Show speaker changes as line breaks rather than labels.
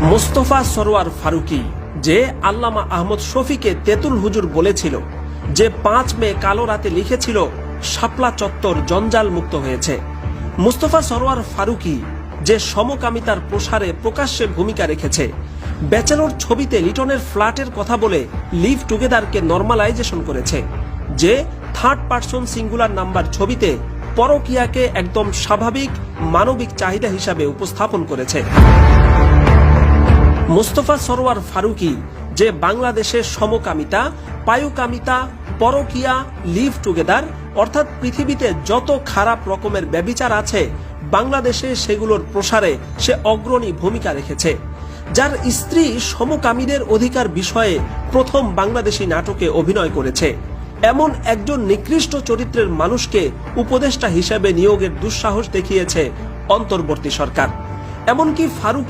মোস্তফা সরোয়ার ফারুকী যে আল্লামা আহমদ শফীকে তেতুল হুজুর বলেছিল, যে 5 মে কালো রাতে লিখেছিল শাপলা চত্বর জঞ্জাল মুক্ত হয়েছে, মোস্তফা সরোয়ার ফারুকী যে সমকামিতার প্রসারে প্রকাশ্যে ভূমিকা রেখেছে, ব্যাচেলর ছবিতে লিটনের ফ্ল্যাটের কথা বলে লিভ টুগেদারকে নরমালাইজেশন করেছে, যে থার্ড পারসন সিঙ্গুলার নাম্বার ছবিতে পরকীয়াকে একদম স্বাভাবিক মানবিক চাহিদা হিসাবে উপস্থাপন করেছে, মোস্তফা সরোয়ার ফারুকী যে বাংলাদেশের সমকামিতা, পায়ুকামিতা, পরকীয়া, লিভ টুগেদার অর্থাৎ পৃথিবীতে যত খারাপ রকমের ব্যভিচার আছে বাংলাদেশে সেগুলোর প্রসারে সে অগ্রণী ভূমিকা রেখেছে, যার স্ত্রী সমকামীদের অধিকার বিষয়ে প্রথম বাংলাদেশী নাটকে অভিনয় করেছে, এমন একজন নিকৃষ্ট চরিত্রের মানুষকে উপদেষ্টা হিসেবে নিয়োগের দুঃসাহস দেখিয়েছে অন্তর্বর্তী সরকার। এমনকি ফারুক